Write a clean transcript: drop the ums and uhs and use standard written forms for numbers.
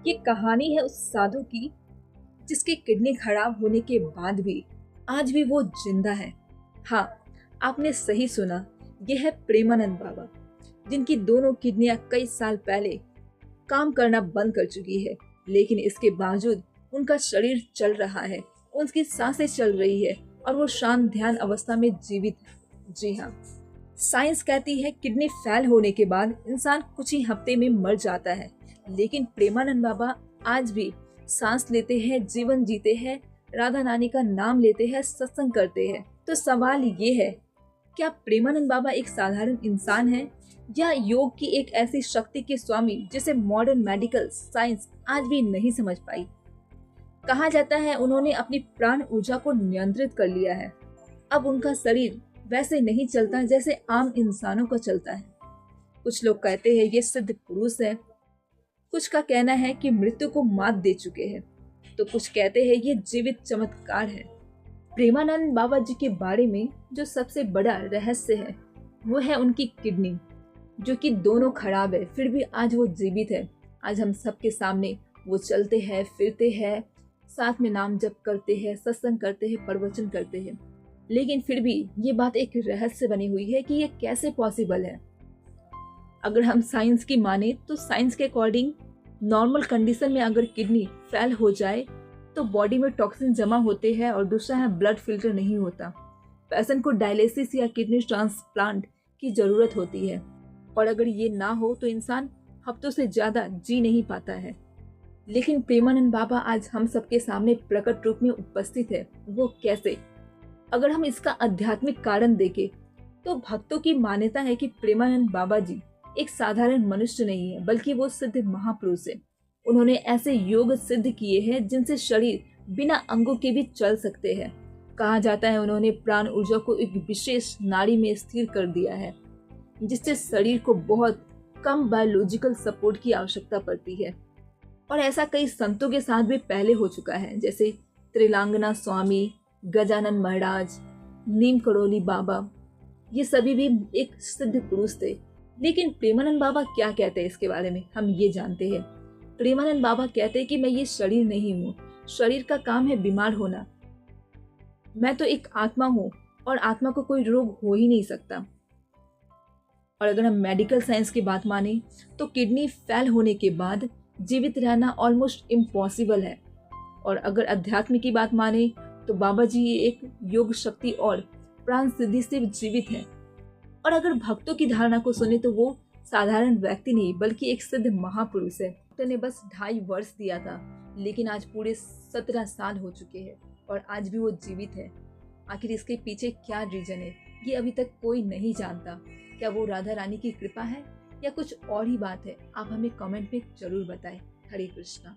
ये कहानी है उस साधु की जिसकी किडनी खराब होने के बाद भी आज भी वो जिंदा है। हाँ, आपने सही सुना। ये है प्रेमानंद बाबा, जिनकी दोनों किडनियां कई साल पहले काम करना बंद कर चुकी है, लेकिन इसके बावजूद उनका शरीर चल रहा है, उनकी सांसें चल रही है और वो शांत ध्यान अवस्था में जीवित है। जी हाँ, साइंस कहती है किडनी फेल होने के बाद इंसान कुछ ही हफ्ते में मर जाता है, लेकिन प्रेमानंद बाबा आज भी सांस लेते हैं, जीवन जीते हैं, राधा रानी का नाम लेते हैं, सत्संग करते हैं। तो सवाल ये है, क्या प्रेमानंद बाबा एक साधारण इंसान है या योग की एक ऐसी शक्ति के स्वामी जिसे मॉडर्न मेडिकल साइंस आज भी नहीं समझ पाई। कहा जाता है उन्होंने अपनी प्राण ऊर्जा को नियंत्रित कर लिया है। अब उनका शरीर वैसे नहीं चलता जैसे आम इंसानों का चलता है। कुछ लोग कहते हैं ये सिद्ध पुरुष है, कुछ का कहना है कि मृत्यु को मात दे चुके हैं, तो कुछ कहते हैं ये जीवित चमत्कार है। प्रेमानंद बाबा जी के बारे में जो सबसे बड़ा रहस्य है वो है उनकी किडनी, जो कि दोनों खराब है, फिर भी आज वो जीवित है। आज हम सबके सामने वो चलते हैं, फिरते हैं, साथ में नाम जप करते हैं, सत्संग करते हैं, प्रवचन करते हैं, लेकिन फिर भी ये बात एक रहस्य बनी हुई है कि ये कैसे पॉसिबल है। अगर हम साइंस की माने तो साइंस के अकॉर्डिंग नॉर्मल कंडीशन में अगर किडनी फेल हो जाए तो बॉडी में टॉक्सिन जमा होते हैं और दूसरा है ब्लड फिल्टर नहीं होता। पेशेंट को डायलिसिस या किडनी ट्रांसप्लांट की जरूरत होती है, और अगर ये ना हो तो इंसान हफ्तों से ज्यादा जी नहीं पाता है। लेकिन प्रेमानंद बाबा आज हम सबके सामने प्रकट रूप में उपस्थित है। वो कैसे? अगर हम इसका आध्यात्मिक कारण देखें तो भक्तों की मान्यता है कि प्रेमानंद बाबा जी एक साधारण मनुष्य नहीं है, बल्कि वो सिद्ध महापुरुष है। उन्होंने ऐसे योग सिद्ध किए हैं जिनसे शरीर बिना अंगों के भी चल सकते हैं। कहा जाता है उन्होंने प्राण ऊर्जा को एक विशेष नाड़ी में स्थिर कर दिया है, जिससे शरीर को बहुत कम बायोलॉजिकल सपोर्ट की आवश्यकता पड़ती है। और ऐसा कई संतों के साथ भी पहले हो चुका है, जैसे त्रिलांगना स्वामी, गजानन महाराज, नीम करोली बाबा। ये सभी भी एक सिद्ध पुरुष थे। लेकिन प्रेमानंद बाबा क्या कहते हैं इसके बारे में हम ये जानते हैं। प्रेमानंद बाबा कहते हैं कि मैं ये शरीर नहीं हूँ, शरीर का काम है बीमार होना। मैं तो एक आत्मा हूँ और आत्मा को कोई रोग हो ही नहीं सकता। और अगर हम मेडिकल साइंस की बात माने तो किडनी फेल होने के बाद जीवित रहना ऑलमोस्ट इम्पॉसिबल है। और अगर अध्यात्म की बात माने तो बाबा जी एक योग शक्ति और प्राण सिद्धि से जीवित है। और अगर भक्तों की धारणा को सुने तो वो साधारण व्यक्ति नहीं बल्कि एक सिद्ध महापुरुष है। डॉक्टर ने बस 2.5 वर्ष दिया था, लेकिन आज पूरे 17 साल हो चुके हैं और आज भी वो जीवित है। आखिर इसके पीछे क्या रीजन है ये अभी तक कोई नहीं जानता। क्या वो राधा रानी की कृपा है या कुछ और ही बात है? आप हमें कमेंट में जरूर बताएं। हरे कृष्णा।